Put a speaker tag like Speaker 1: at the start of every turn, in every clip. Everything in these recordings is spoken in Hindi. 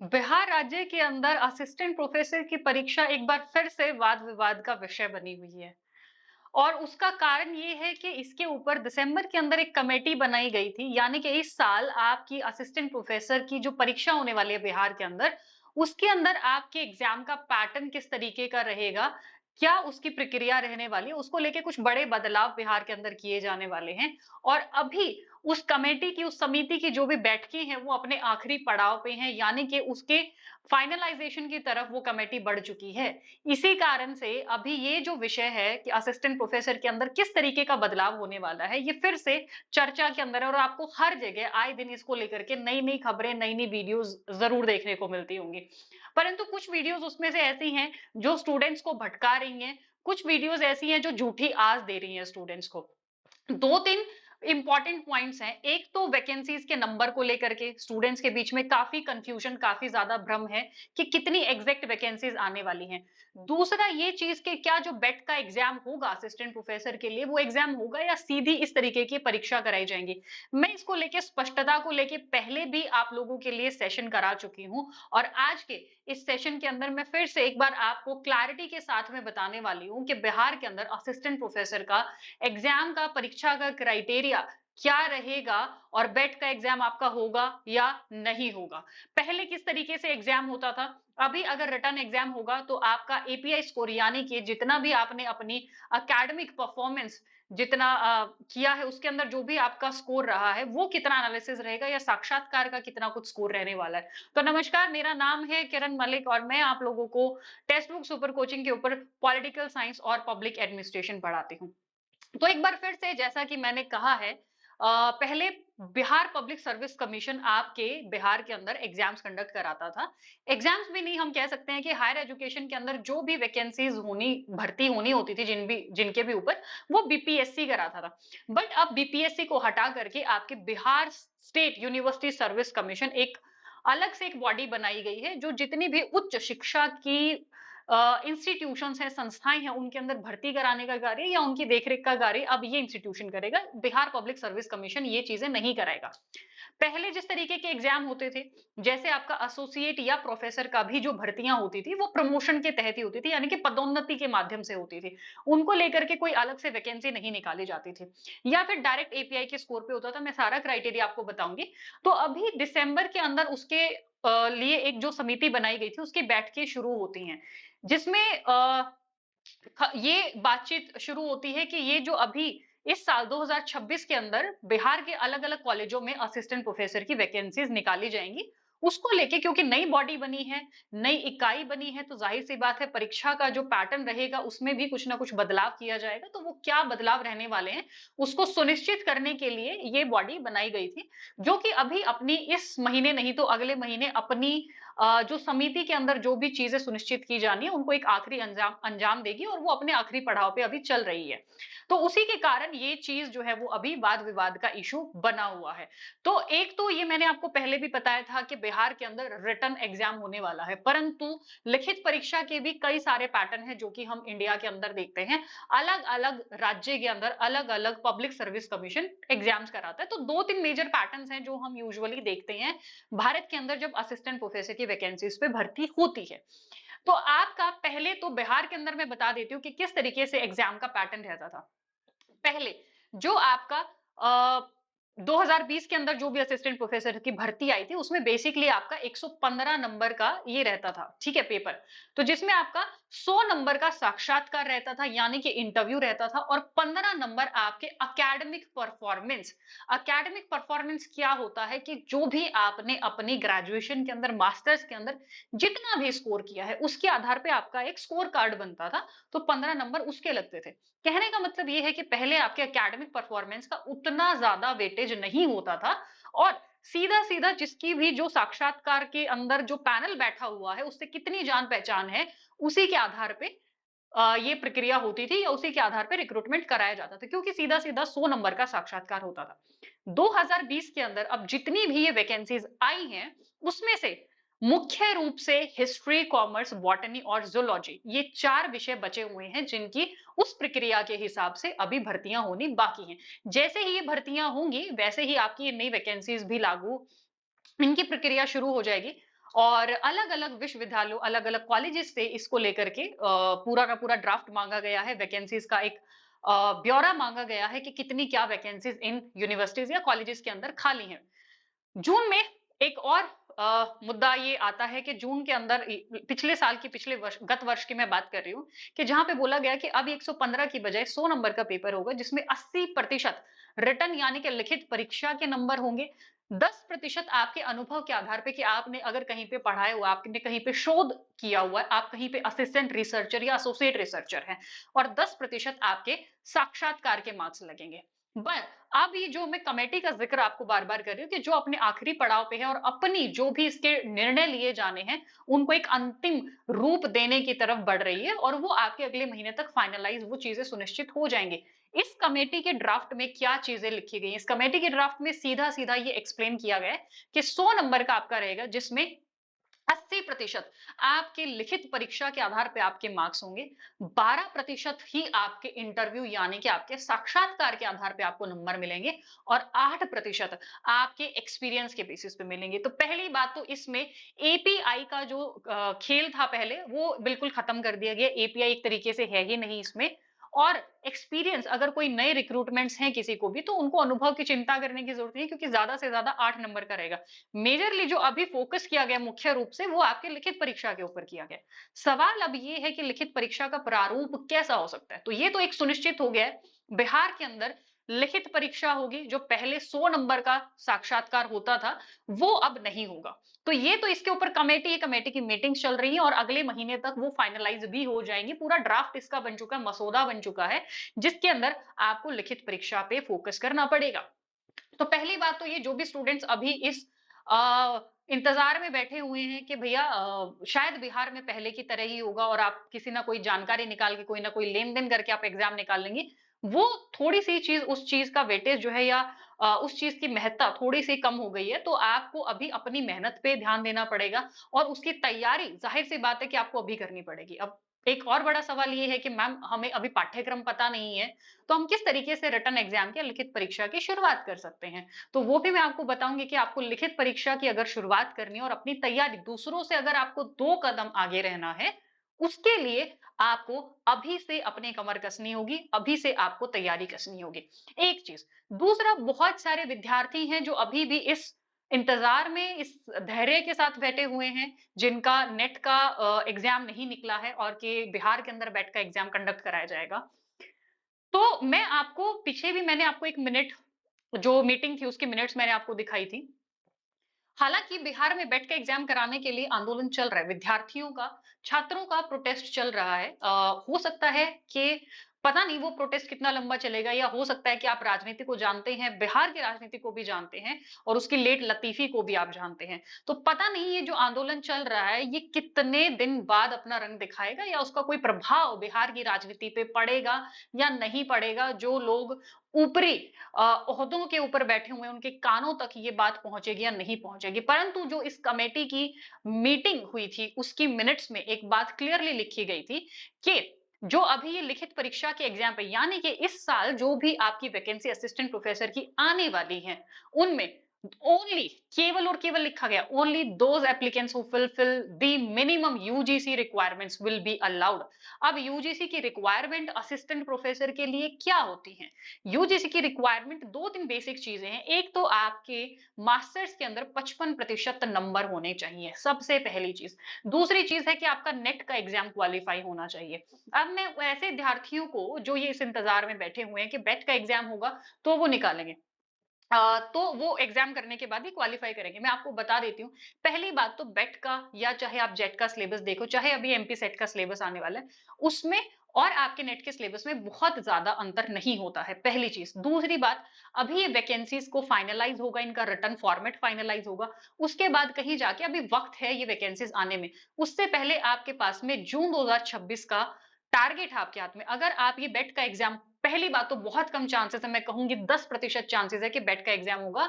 Speaker 1: बिहार राज्य के अंदर असिस्टेंट प्रोफेसर की परीक्षा एक बार फिर से वाद विवाद का विषय बनी हुई है। और उसका कारण ये है कि इसके ऊपर दिसंबर के अंदर एक कमेटी बनाई गई थी, यानी कि इस साल आपकी असिस्टेंट प्रोफेसर की जो परीक्षा होने वाली है बिहार के अंदर, उसके अंदर आपके एग्जाम का पैटर्न किस तरीके का रहेगा, क्या उसकी प्रक्रिया रहने वाली है, उसको लेके कुछ बड़े बदलाव बिहार के अंदर किए जाने वाले हैं। और अभी उस कमेटी की, उस समिति की जो भी बैठकें हैं, वो अपने आखिरी पड़ाव पे हैं, यानी कि उसके फाइनलाइजेशन की तरफ वो कमेटी बढ़ चुकी है। इसी कारण से अभी ये जो विषय है कि असिस्टेंट प्रोफेसर के अंदर किस तरीके का बदलाव होने वाला है, ये फिर से चर्चा के अंदर है और आपको हर जगह आए दिन इसको लेकर के नई-नई खबरें, नई-नई वीडियोस ज़रूर देखने को मिलती होंगी। परंतु कुछ वीडियोस उसमें से ऐसी हैं जो स्टूडेंट्स को भटका रही हैं, कुछ वीडियोस ऐसी हैं जो झूठी आस दे रही हैं स्टूडेंट्स को। 2-3 इंपॉर्टेंट पॉइंट्स हैं। एक तो वैकेंसीज के नंबर को लेकर के स्टूडेंट्स के बीच में काफी कंफ्यूजन, काफी ज्यादा भ्रम है कि कितनी एग्जैक्ट वैकेंसीज आने वाली हैं। दूसरा ये चीज कि क्या जो बेट का एग्जाम होगा असिस्टेंट प्रोफेसर के लिए, वो एग्जाम होगा या सीधी इस तरीके की परीक्षा कराई जाएंगी। मैं इसको लेके स्पष्टता को लेके पहले भी आप लोगों के लिए सेशन करा चुकी हूँ और आज के इस सेशन के अंदर मैं फिर से एक बार आपको क्लैरिटी के साथ में बताने वाली हूँ कि बिहार के अंदर असिस्टेंट प्रोफेसर का एग्जाम का, परीक्षा का क्राइटेरिया क्या रहेगा और बेट का एग्जाम आपका होगा या नहीं होगा। पहले किस तरीके से एग्जाम होता था, अभी अगर रिटर्न एग्जाम होगा तो आपका एपीआई स्कोर, यानी कि जितना भी आपने अपनी एकेडमिक परफॉर्मेंस जितना किया है, उसके अंदर जो भी आपका स्कोर रहा है वो कितना एनालिसिस रहेगा या साक्षात्कार का कितना कुछ स्कोर रहने वाला है। तो नमस्कार, मेरा नाम है किरण मलिक और मैं आप लोगों को टेक्स्ट बुक सुपर कोचिंग के ऊपर पॉलिटिकल साइंस और पब्लिक एडमिनिस्ट्रेशन पढ़ाती हूँ। तो एक बार फिर से जैसा कि मैंने कहा है, पहले बिहार पब्लिक सर्विस कमीशन आपके बिहार के अंदर एग्जाम्स कंडक्ट कराता था। एग्जाम्स भी नहीं, हम कह सकते हैं कि हायर एजुकेशन के अंदर जो भी वैकेंसीज होनी, भर्ती होनी होती थी जिनके भी ऊपर, वो बीपीएससी कराता था। बट अब बीपीएससी को हटा करके आपके Bihar state university service commission एक अलग से एक बॉडी बनाई गई है, जो जितनी भी उच्च शिक्षा की इंस्टीट्यूशंस हैं, संस्थाएं हैं, उनके अंदर भर्ती कराने का कार्य या उनकी देखरेख का कार्य अब ये इंस्टीट्यूशन करेगा। बिहार पब्लिक सर्विस कमीशन ये चीजें नहीं कराएगा। पहले जिस तरीके के एग्जाम होते थे, जैसे आपका एसोसिएट या प्रोफेसर का भी जो भर्तियां होती थी, वो प्रमोशन के तहत ही होती थी, यानी कि पदोन्नति के माध्यम से होती थी। उनको लेकर के कोई अलग से वैकेंसी नहीं निकाली जाती थी या फिर डायरेक्ट एपीआई के स्कोर पे होता था। मैं सारा क्राइटेरिया आपको बताऊंगी। तो अभी दिसंबर के अंदर उसके लिए एक जो समिति बनाई गई थी, उसकी बैठकें शुरू होती हैं, जिसमें ये बातचीत शुरू होती है कि ये जो अभी इस साल 2026 के अंदर बिहार के अलग-अलग कॉलेजों में असिस्टेंट प्रोफेसर की वैकेंसीज निकाली जाएंगी। उसको लेके, क्योंकि नई बॉडी बनी है, नई इकाई बनी है, तो जाहिर सी बात है परीक्षा का जो पैटर्न रहेगा उसमें भी कुछ ना कुछ बदलाव किया जाएगा। तो वो क्या बदलाव रहने वाले हैं, उसको सुनिश्चित करने के लिए ये बॉडी बनाई गई थी, जो कि अभी अपनी इस महीने नहीं तो अगले महीने अपनी जो समिति के अंदर जो भी चीजें सुनिश्चित की जानी है, उनको एक आखिरी अंजाम अंजाम देगी और वो अपने आखिरी पड़ाव पे अभी चल रही है। तो उसी के कारण ये चीज जो है वो अभी वाद विवाद का इशू बना हुआ है। तो एक तो ये मैंने आपको पहले भी बताया था कि बिहार के अंदर रिटन एग्जाम होने वाला है, परंतु लिखित परीक्षा के भी कई सारे पैटर्न हैं जो कि हम इंडिया के अंदर देखते हैं। अलग अलग राज्य के अंदर अलग अलग पब्लिक सर्विस कमीशन एग्जाम्स कराता है। तो 2-3 मेजर पैटर्न्स हैं जो हम यूजुअली देखते हैं भारत के अंदर जब असिस्टेंट प्रोफेसर की वैकेंसीज पे भर्ती होती है। तो आपका पहले तो बिहार के अंदर मैं बता देती हूँ कि किस तरीके से एग्जाम का पैटर्न रहता था। पहले जो आपका 2020 के अंदर जो भी असिस्टेंट प्रोफेसर की भर्ती आई थी, उसमें बेसिकली आपका 115 नंबर का ये रहता था, ठीक है, पेपर। तो जिसमें आपका 100 नंबर का साक्षात्कार रहता था, यानी कि इंटरव्यू रहता था, और 15 नंबर आपके एकेडमिक परफॉर्मेंस। एकेडमिक परफॉर्मेंस क्या होता है कि जो भी आपने अपनी ग्रेजुएशन के अंदर, मास्टर्स के अंदर जितना भी स्कोर किया है, उसके आधार पे आपका एक स्कोर कार्ड बनता था। तो 15 नंबर उसके लगते थे। कहने का मतलब ये है कि पहले आपके एकेडमिक परफॉर्मेंस का उतना ज्यादा वेटेज नहीं होता था और सीधा सीधा जिसकी भी जो साक्षात्कार के अंदर जो पैनल बैठा हुआ है, उससे कितनी जान पहचान है, उसी के आधार पे ये प्रक्रिया होती थी या उसी के आधार पे रिक्रूटमेंट कराया जाता था, क्योंकि सीधा सीधा 100 नंबर का साक्षात्कार होता था। 2020 के अंदर अब जितनी भी ये वैकेंसीज आई हैं, उसमें से मुख्य रूप से हिस्ट्री, कॉमर्स, बॉटनी और जूलॉजी, ये 4 विषय बचे हुए हैं जिनकी उस प्रक्रिया के हिसाब से अभी भर्तियां होनी बाकी हैं। जैसे ही ये भर्तियां होंगी, वैसे ही आपकी ये नई वैकेंसीज भी लागू, इनकी प्रक्रिया शुरू हो जाएगी। और अलग-अलग विश्वविद्यालयों, अलग-अलग कॉलेजेस से इसको लेकर के पूरा का पूरा ड्राफ्ट माँगा गया है, वैकेंसीज़ का एक ब्यौरा माँगा गया है कि कितनी क्या वैकेंसीज़ इन यूनिवर्सिटीज़ या कॉलेजेस के अंदर खाली हैं। जून में एक और मुद्दा ये आता है कि जून के अंदर पिछले साल की पिछले वर्ष गत वर्ष की मैं बात कर रही हूँ कि जहां पे बोला गया कि अब 115 की बजाय 100 नंबर का पेपर होगा जिसमें 80% रिटन यानी कि लिखित परीक्षा के नंबर होंगे। 10% आपके अनुभव के आधार पे कि आपने अगर कहीं पे पढ़ाया हुआ, आपने कहीं पे शोध किया हुआ है, आप कहीं पे असिस्टेंट रिसर्चर या एसोसिएट रिसर्चर हैं, और 10% आपके साक्षात्कार के मार्क्स लगेंगे। बट अब ये जो मैं कमेटी का जिक्र आपको बार-बार कर रही हूँ कि जो अपने आखिरी पड़ाव पे है और अपनी जो भी इसके निर्णय लिए जाने हैं, उनको एक अंतिम रूप देने की तरफ बढ़ रही है और वो आपके अगले महीने तक फाइनलाइज वो चीजें सुनिश्चित हो जाएंगी। इस कमेटी के ड्राफ्ट में क्या चीजें लिखी गई हैं? इस कमेटी के ड्राफ्ट में सीधा-सीधा ये एक्सप्लेन किया गया है कि 100 नंबर का आपका रहेगा जिसमें 80% आपके लिखित परीक्षा के आधार पे आपके मार्क्स होंगे, 12% ही आपके इंटरव्यू यानी कि आपके साक्षात्कार के आधार पे आपको नंबर मिलेंगे और 8% आपके एक्सपीरियंस के बेसिस पे मिलेंगे। तो पहली बात तो इसमें एपीआई का जो खेल था पहले वो बिल्कुल खत्म कर दिया गया। एपीआई एक तरीके से है ही नहीं इसमें। और एक्सपीरियंस अगर कोई नए रिक्रूटमेंट्स हैं किसी को भी तो उनको अनुभव की चिंता करने की जरूरत नहीं, क्योंकि ज्यादा से ज्यादा 8 नंबर का रहेगा। मेजरली जो अभी फोकस किया गया मुख्य रूप से वो आपके लिखित परीक्षा के ऊपर किया गया। सवाल अब ये है कि लिखित परीक्षा का प्रारूप कैसा हो सकता है। तो ये तो एक सुनिश्चित हो गया है, बिहार के अंदर लिखित परीक्षा होगी। जो पहले 100 नंबर का साक्षात्कार होता था वो अब नहीं होगा। तो ये तो इसके ऊपर कमेटी की मीटिंग्स चल रही है और अगले महीने तक वो फाइनलाइज भी हो जाएंगी। पूरा ड्राफ्ट इसका बन चुका है, मसौदा बन चुका है, जिसके अंदर आपको लिखित परीक्षा पे फोकस करना पड़ेगा। तो पहली बात तो ये जो भी स्टूडेंट्स अभी इस इंतजार में बैठे हुए हैं कि भैया शायद बिहार में पहले की तरह ही होगा और आप किसी ना कोई जानकारी निकाल के कोई ना कोई लेन देन करके आप एग्जाम निकाल लेंगे, वो थोड़ी सी चीज उस चीज का वेटेज जो है या उस चीज की महत्ता थोड़ी सी कम हो गई है। तो आपको अभी अपनी मेहनत पे ध्यान देना पड़ेगा और उसकी तैयारी जाहिर सी बात है कि आपको अभी करनी पड़ेगी। अब एक और बड़ा सवाल ये है कि मैम हमें अभी पाठ्यक्रम पता नहीं है, तो हम किस तरीके से रिटन एग्जाम की लिखित परीक्षा की शुरुआत कर सकते हैं। तो वो भी मैं आपको बताऊंगी कि आपको लिखित परीक्षा की अगर शुरुआत करनी है और अपनी तैयारी दूसरों से अगर आपको 2 कदम आगे रहना है, उसके लिए आपको अभी से अपने कमर कसनी होगी, अभी से आपको तैयारी कसनी होगी। एक चीज। दूसरा, बहुत सारे विद्यार्थी हैं जो अभी भी इस इंतजार में इस धैर्य के साथ बैठे हुए हैं, जिनका नेट का एग्जाम नहीं निकला है और कि बिहार के अंदर बैठ का एग्जाम कंडक्ट कराया जाएगा। तो मैं आपको पीछे भी मैंने आपको 1 मिनट जो मीटिंग थी उसकी मिनट्स मैंने आपको दिखाई थी। हालांकि बिहार में बैठ के एग्जाम कराने के लिए आंदोलन चल रहा है, विद्यार्थियों का, छात्रों का प्रोटेस्ट चल रहा है। हो सकता है कि पता नहीं वो प्रोटेस्ट कितना लंबा चलेगा, या हो सकता है कि आप राजनीति को जानते हैं, बिहार की राजनीति को भी जानते हैं और उसकी लेट लतीफी को भी आप जानते हैं। तो पता नहीं ये जो आंदोलन चल रहा है ये कितने दिन बाद अपना रंग दिखाएगा या उसका कोई प्रभाव बिहार की राजनीति पे पड़ेगा या नहीं पड़ेगा। जो लोग ऊपरी ओहदों के ऊपर बैठे हुए हैं उनके कानों तक ये बात पहुंचेगी या नहीं पहुंचेगी। परंतु जो इस कमेटी की मीटिंग हुई थी उसकी मिनट्स में एक बात क्लियरली लिखी गई थी कि जो अभी ये लिखित परीक्षा के एग्जाम पे यानी कि इस साल जो भी आपकी वैकेंसी असिस्टेंट प्रोफेसर की आने वाली है उनमें ओनली, केवल और केवल लिखा गया, only those applicants who fulfil the minimum UGC requirements will be allowed. अब यूजीसी की रिक्वायरमेंट असिस्टेंट प्रोफेसर के लिए क्या होती है? यूजीसी की रिक्वायरमेंट 2-3 बेसिक चीजें हैं। एक तो आपके मास्टर्स के अंदर 55% नंबर होने चाहिए, सबसे पहली चीज। दूसरी चीज है कि आपका नेट का एग्जाम क्वालिफाई होना चाहिए। अब मैं ऐसे विद्यार्थियों को जो ये इस इंतजार में बैठे हुए हैं कि बेट का एग्जाम होगा तो वो निकालेंगे, तो वो एग्जाम करने के बाद ही क्वालिफाई करेंगे। मैं आपको बता देती हूँ, पहली बात तो बेट का या चाहे आप जेट का सिलेबस देखो, चाहे अभी एमपी सेट का सिलेबस आने वाला है, उसमें और आपके नेट के सिलेबस में बहुत ज्यादा अंतर नहीं होता है, पहली चीज। दूसरी बात, अभी ये वैकेंसीज को फाइनलाइज होगा, इनका रिटर्न फॉर्मेट फाइनलाइज होगा, उसके बाद कहीं जाके अभी वक्त है ये वैकेंसीज आने में। उससे पहले आपके पास में जून 2026 का टारगेट है आपके हाथ में। अगर आप ये बेट का एग्जाम, पहली बात तो बहुत कम चांसेस है, मैं कहूंगी 10% चांसेस है कि बेट का एग्जाम होगा,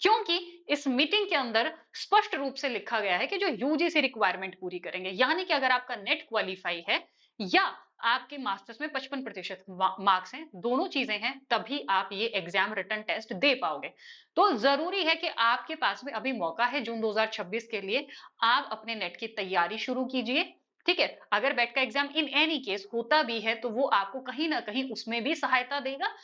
Speaker 1: क्योंकि इस मीटिंग के अंदर स्पष्ट रूप से लिखा गया है कि जो यूजीसी रिक्वायरमेंट पूरी करेंगे, यानी कि अगर आपका नेट क्वालिफाई है या आपके मास्टर्स में 55% मार्क्स हैं, दोनों चीजें हैं, तभी आप ये एग्जाम रिटन टेस्ट दे पाओगे। तो जरूरी है कि आपके पास में अभी मौका है जून 2026 के लिए, आप अपने नेट की तैयारी शुरू कीजिए। ठीक है, अगर बैट का एग्जाम इन एनी केस होता भी है तो वो आपको कहीं ना कहीं उसमें भी सहायता देगा,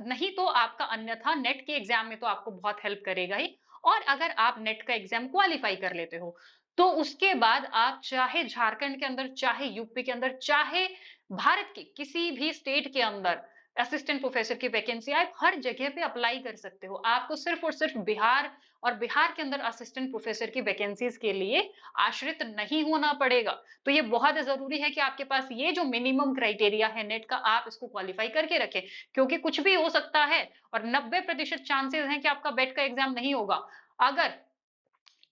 Speaker 1: नहीं तो आपका अन्यथा नेट के एग्जाम में तो आपको बहुत हेल्प करेगा ही। और अगर आप नेट का एग्जाम क्वालिफाई कर लेते हो तो उसके बाद आप चाहे झारखंड के अंदर, चाहे यूपी के अंदर, चाहे भारत के किसी भी स्टेट के अंदर असिस्टेंट प्रोफेसर की वैकेंसी आप हर जगह पे अप्लाई कर सकते हो। आपको सिर्फ और सिर्फ बिहार और बिहार के अंदर असिस्टेंट प्रोफेसर की वैकेंसीज के लिए आश्रित नहीं होना पड़ेगा। तो ये बहुत जरूरी है कि आपके पास ये जो मिनिमम क्राइटेरिया है नेट का, आप इसको क्वालिफाई करके रखें, क्योंकि कुछ भी हो सकता है और 90% चांसेस हैं कि आपका बेट का एग्जाम नहीं होगा। अगर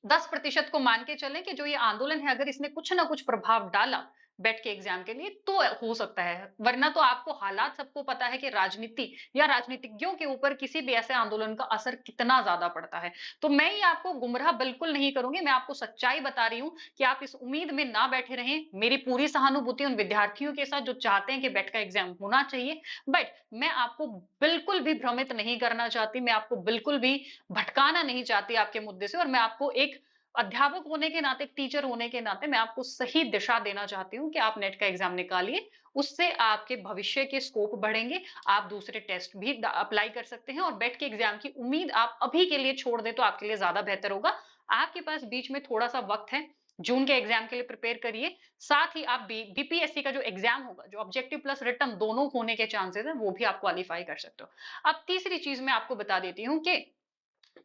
Speaker 1: 10% को मान के चलें कि जो ये आंदोलन है अगर इसने कुछ ना कुछ प्रभाव डाला बेट के एग्जाम के लिए तो हो सकता है, वरना तो आपको हालात सबको पता है कि राजनीति या राजनीतिज्ञों के ऊपर किसी भी ऐसे आंदोलन का असर कितना ज्यादा पड़ता है। तो मैं ये आपको गुमराह बिल्कुल नहीं करूंगी, मैं आपको सच्चाई बता रही हूँ कि आप इस उम्मीद में ना बैठे रहें। मेरी पूरी सहानुभूति उन विद्यार्थियों के साथ जो चाहते हैं कि बेट का एग्जाम होना चाहिए, बट मैं आपको बिल्कुल भी भ्रमित नहीं करना चाहती, मैं आपको बिल्कुल भी भटकाना नहीं चाहती आपके मुद्दे से, और मैं आपको एक अध्यापक होने के नाते, एक टीचर होने के नाते मैं आपको सही दिशा देना चाहती हूँ कि आप नेट का एग्जाम निकालिए। उससे आपके भविष्य के स्कोप बढ़ेंगे, आप दूसरे टेस्ट भी अप्लाई कर सकते हैं, और बेट के एग्जाम की उम्मीद आप अभी के लिए छोड़ दें तो आपके लिए ज्यादा बेहतर होगा। आपके पास बीच में थोड़ा सा वक्त है, जून के एग्जाम के लिए प्रिपेयर करिए। साथ ही आप बीपीएससी का जो एग्जाम होगा, जो ऑब्जेक्टिव प्लस रिटन दोनों होने के चांसेस है, वो भी आप क्वालिफाई कर सकते हो। अब तीसरी चीज मैं आपको बता देती हूँ कि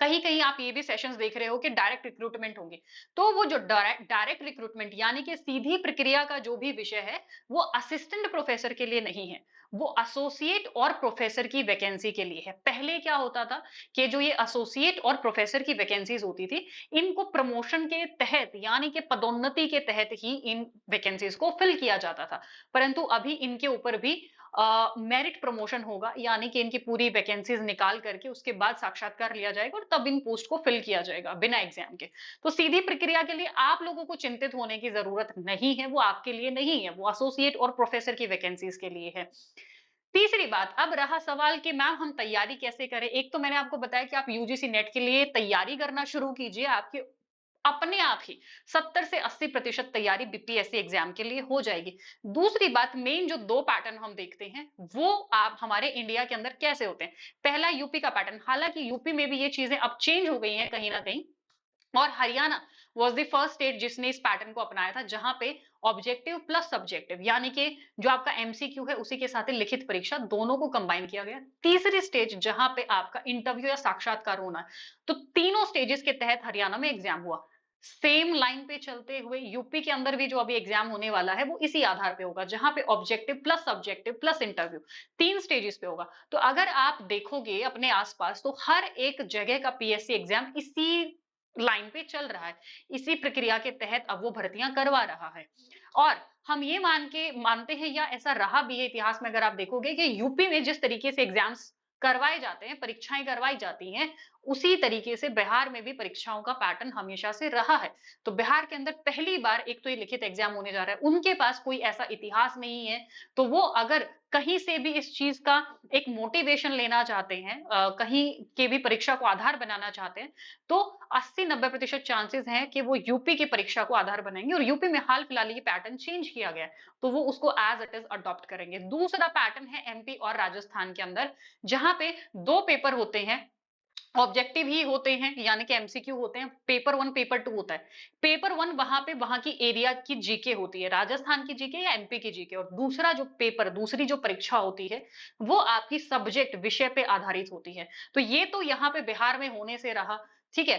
Speaker 1: कहीं कहीं आप ये भी सेशंस देख रहे हो कि डायरेक्ट रिक्रूटमेंट होंगे। तो वो जो डायरेक्ट रिक्रूटमेंट यानी कि सीधी प्रक्रिया का जो भी विषय है, वो असिस्टेंट प्रोफेसर के लिए नहीं है, वो एसोसिएट और प्रोफेसर की वैकेंसी के लिए है। पहले क्या होता था कि जो ये एसोसिएट और प्रोफेसर की वैकेंसीज होती थी, इनको प्रमोशन के तहत यानी कि पदोन्नति के तहत ही इन वैकेंसीज को फिल किया जाता था। परंतु अभी इनके ऊपर भी मेरिट प्रमोशन होगा, यानी कि इनकी पूरी वैकेंसीज निकाल करके उसके बाद साक्षात्कार लिया जाएगा और तब इन पोस्ट को फिल किया जाएगा बिना एग्जाम के। तो सीधी प्रक्रिया के लिए आप लोगों को चिंतित होने की जरूरत नहीं है, वो आपके लिए नहीं है, वो एसोसिएट और प्रोफेसर की वैकेंसीज के लिए है। तीसरी बात, अब रहा सवाल कि मैम हम तैयारी कैसे करें। एक तो मैंने आपको बताया कि आप यूजीसी नेट के लिए तैयारी करना शुरू कीजिए, आपकी अपने आप ही 70 से 80% तैयारी बीपीएससी एग्जाम के लिए हो जाएगी। दूसरी बात, मेन जो दो पैटर्न हम देखते हैं वो आप हमारे इंडिया के अंदर कैसे होते हैं। पहला यूपी का पैटर्न, हालांकि यूपी में भी ये चीजें अब चेंज हो गई हैं कहीं ना कहीं, और Haryana was the first state जिसने इस पैटर्न को अपनाया था, जहां पे ऑब्जेक्टिव प्लस सब्जेक्टिव यानी कि जो आपका एमसीक्यू है उसी के साथ लिखित परीक्षा दोनों को कंबाइन किया गया। तीसरी स्टेज जहां पे आपका इंटरव्यू या साक्षात्कार होना है, तो तीनों स्टेजेस के तहत हरियाणा में एग्जाम हुआ। सेम लाइन पे चलते हुए यूपी के अंदर भी जो अभी एग्जाम होने वाला है वो इसी आधार पे होगा, जहां पे objective plus subjective plus interview तीन स्टेजेस पे होगा। तो अगर आप देखोगे अपने आसपास तो हर एक जगह का पीएससी एग्जाम इसी लाइन पे चल रहा है, इसी प्रक्रिया के तहत अब वो भर्तियां करवा रहा है। और हम ये मानते हैं या ऐसा रहा भी है इतिहास में, अगर आप देखोगे कि यूपी में जिस तरीके से एग्जाम्स करवाए जाते हैं, परीक्षाएं करवाई जाती हैं, उसी तरीके से बिहार में भी परीक्षाओं का पैटर्न हमेशा से रहा है। तो बिहार के अंदर पहली बार एक तो ये लिखित एग्जाम होने जा रहा है, उनके पास कोई ऐसा इतिहास नहीं है। तो वो अगर कहीं से भी इस चीज का एक मोटिवेशन लेना चाहते हैं, कहीं के भी परीक्षा को आधार बनाना चाहते हैं, तो 80-90% चांसेस हैं कि वो यूपी की परीक्षा को आधार बनाएंगे। और यूपी में हाल फिलहाल ये पैटर्न चेंज किया गया है, तो वो उसको एज इट इज अडॉप्ट करेंगे। दूसरा पैटर्न है एमपी और राजस्थान के अंदर, जहां पे दो पेपर होते हैं, ऑब्जेक्टिव ही होते हैं यानी कि एमसीक्यू होते हैं। पेपर वन पेपर टू होता है। पेपर वन वहां पे वहां की एरिया की जीके होती है, राजस्थान की जीके या एमपी की जीके, और दूसरा जो पेपर, दूसरी जो परीक्षा होती है वो आपकी सब्जेक्ट विषय पे आधारित होती है। तो ये तो यहाँ पे बिहार में होने से रहा। ठीक है,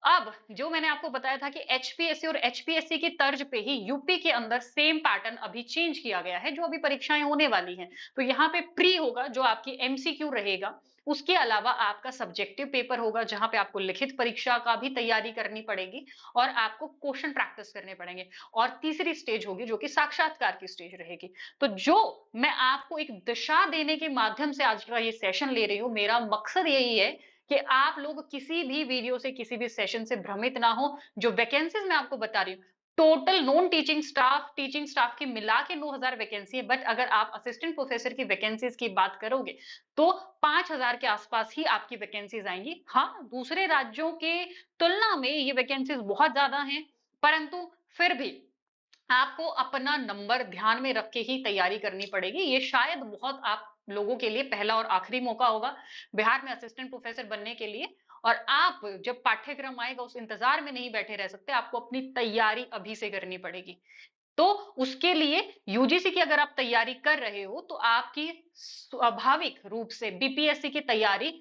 Speaker 1: अब जो मैंने आपको बताया था कि एचपीएससी और एचपीएससी की तर्ज पे ही यूपी के अंदर सेम पैटर्न अभी चेंज किया गया है, जो अभी परीक्षाएं होने वाली हैं। तो यहाँ पे प्री होगा जो आपकी एमसीक्यू रहेगा, उसके अलावा आपका सब्जेक्टिव पेपर होगा जहां पे आपको लिखित परीक्षा का भी तैयारी करनी पड़ेगी और आपको क्वेश्चन प्रैक्टिस करने पड़ेंगे। और तीसरी स्टेज होगी जो कि साक्षात्कार की स्टेज रहेगी। तो जो मैं आपको एक दिशा देने के माध्यम से आज का ये सेशन ले रही हूँ, मेरा मकसद यही है कि आप लोग किसी भी वीडियो से, किसी भी सेशन से भ्रमित ना हो। जो वैकेंसीज मैं आपको बता रही हूँ, टोटल नॉन टीचिंग स्टाफ की मिला के 9,000 वैकेंसी है, बट अगर आप असिस्टेंट प्रोफेसर की वैकेंसीज की बात करोगे तो 5,000 के आसपास ही आपकी वैकेंसीज आएंगी। हाँ, दूसरे राज्यों के तुलना में ये वैकेंसीज बहुत ज्यादा हैं, परंतु फिर भी आपको अपना नंबर ध्यान में रख के ही तैयारी करनी पड़ेगी। ये शायद बहुत आप लोगों के लिए पहला और आखिरी मौका होगा बिहार में असिस्टेंट प्रोफेसर बनने के लिए। और आप जब पाठ्यक्रम आएगा उस इंतजार में नहीं बैठे रह सकते, आपको अपनी तैयारी अभी से करनी पड़ेगी। तो उसके लिए यूजीसी की अगर आप तैयारी कर रहे हो तो आपकी स्वाभाविक रूप से बीपीएससी की तैयारी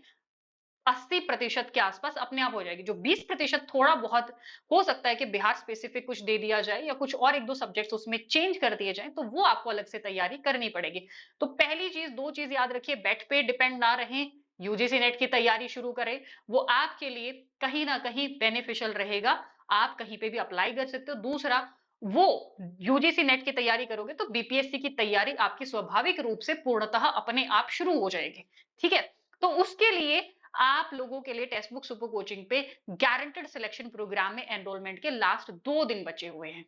Speaker 1: 80% के आसपास अपने आप हो जाएगी। जो 20% थोड़ा बहुत हो सकता है कि बिहार स्पेसिफिक कुछ दे दिया जाए या कुछ और एक दो सब्जेक्ट्स उसमें चेंज कर दिए जाएं, तो वो आपको अलग से तैयारी करनी पड़ेगी। तो पहली चीज, दो चीज याद रखिए, बैठ पे डिपेंड ना रहें, यूजीसी नेट की तैयारी शुरू करें। वो आपके लिए कहीं ना कहीं बेनिफिशियल रहेगा, आप कहीं पे भी अप्लाई कर सकते हो। दूसरा, वो यूजीसी नेट की तैयारी करोगे तो बीपीएससी की तैयारी आपकी स्वाभाविक रूप से पूर्णतः अपने आप शुरू हो जाएगी। ठीक है, तो उसके लिए आप लोगों के लिए टेक्स्ट बुक सुपर कोचिंग पे गारंटेड सिलेक्शन प्रोग्राम में एनरोलमेंट के लास्ट 2 दिन बचे हुए हैं।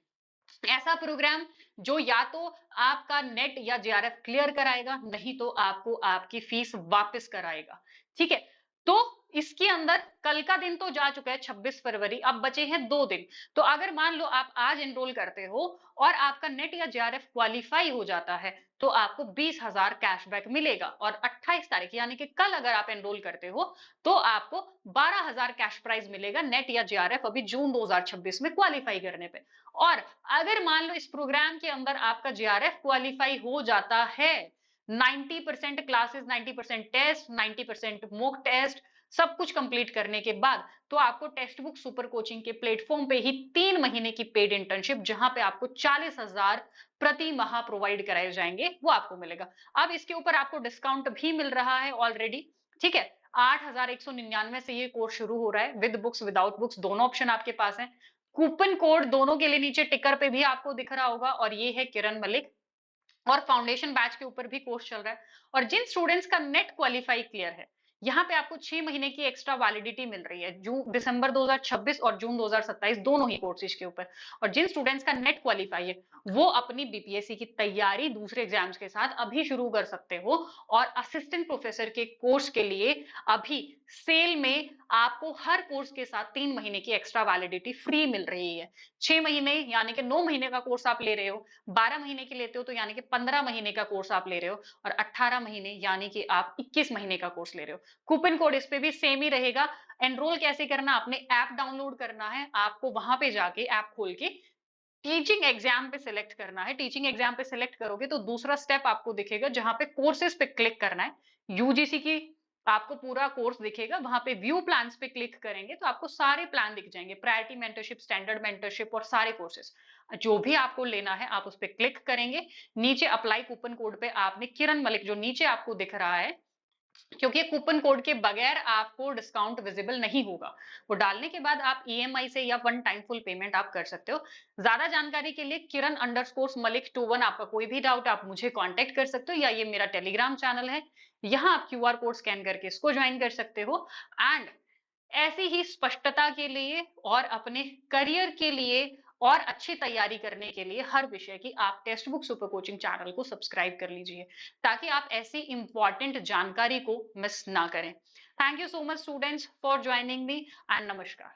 Speaker 1: ऐसा प्रोग्राम जो या तो आपका नेट या जेआरएफ क्लियर कराएगा, नहीं तो आपको आपकी फीस वापस कराएगा। ठीक है, तो इसके अंदर कल का दिन तो जा चुका है 26 फरवरी, अब बचे हैं 2 दिन। तो अगर मान लो आप आज एनरोल करते हो और आपका नेट या जेआरएफ क्वालिफाई हो जाता है तो आपको 20,000 कैशबैक मिलेगा। और 28 तारीख यानी कि कल अगर आप एनरोल करते हो तो आपको 12,000 कैश प्राइज मिलेगा, नेट या जेआरएफ अभी जून 2026 में क्वालिफाई करने पे। और अगर मान लो इस प्रोग्राम के अंदर आपका जेआरएफ क्वालिफाई हो जाता है, 90% क्लासेस, 90% टेस्ट, 90% मॉक टेस्ट, सब कुछ कंप्लीट करने के बाद, तो आपको टेक्स्ट बुक सुपर कोचिंग के प्लेटफॉर्म पे ही 3 महीने की पेड इंटर्नशिप, जहां पे आपको 40,000 प्रति माह प्रोवाइड कराए जाएंगे, वो आपको मिलेगा। अब इसके ऊपर आपको डिस्काउंट भी मिल रहा है ऑलरेडी। ठीक है, 8,199 से ये कोर्स शुरू हो रहा है, विद बुक्स विदाउट बुक्स दोनों ऑप्शन आपके पास है। कूपन कोड दोनों के लिए नीचे टिकर पे भी आपको दिख रहा होगा, और ये है किरण मलिक। और फाउंडेशन बैच के ऊपर भी कोर्स चल रहा है। और जिन स्टूडेंट्स का नेट क्वालिफाई क्लियर है, यहाँ पे आपको 6 महीने की एक्स्ट्रा वैलिडिटी मिल रही है, दिसंबर 2026 और जून 2027 दोनों ही कोर्सेज के ऊपर। और जिन स्टूडेंट्स का नेट क्वालिफाई है वो अपनी बीपीएससी की तैयारी दूसरे एग्जाम्स के साथ अभी शुरू कर सकते हो। और असिस्टेंट प्रोफेसर के कोर्स के लिए अभी सेल में आपको हर कोर्स के साथ 3 महीने की एक्स्ट्रा वैलिडिटी फ्री मिल रही है। 6 महीने यानी कि 9 महीने का कोर्स आप ले रहे हो, 12 महीने की लेते हो तो यानी कि 15 महीने का कोर्स आप ले रहे हो, और 18 महीने यानी कि आप 21 महीने का कोर्स ले रहे हो। कूपन कोड इस पे भी सेम ही रहेगा। एनरोल कैसे करना, आपने ऐप डाउनलोड करना है, आपको वहां पे जाके ऐप खोल के टीचिंग एग्जाम पे सिलेक्ट करना है। टीचिंग एग्जाम पे सिलेक्ट करोगे तो दूसरा स्टेप आपको दिखेगा जहां पे कोर्सेज पे क्लिक करना है, यूजीसी की आपको पूरा कोर्स दिखेगा। वहां पे व्यू प्लान्स पे क्लिक करेंगे तो आपको सारे प्लान दिख जाएंगे, प्रायोरिटी मेंटरशिप, स्टैंडर्ड मेंटरशिप और सारे कोर्सेज जो भी आपको लेना है आप उस पर क्लिक करेंगे। नीचे अप्लाई कूपन कोड पे आपने किरण मलिक जो नीचे आपको दिख रहा है, क्योंकि कूपन कोड के बगैर आपको डिस्काउंट विजिबल नहीं होगा, वो डालने के बाद आप ईएमआई से या वन टाइम फुल पेमेंट आप कर सकते हो। ज्यादा जानकारी के लिए किरण अंडरस्कोर मलिक 21, आपका कोई भी डाउट आप मुझे कांटेक्ट कर सकते हो, या ये मेरा टेलीग्राम चैनल है, यहाँ आप क्यूआर कोड स्कैन करके इसको ज्वाइन कर सकते हो। एंड ऐसी ही स्पष्टता के लिए और अपने करियर के लिए और अच्छी तैयारी करने के लिए हर विषय की आप text book super coaching channel को सब्सक्राइब कर लीजिए, ताकि आप ऐसी इंपॉर्टेंट जानकारी को मिस ना करें। Thank you so much students for joining me, and नमस्कार।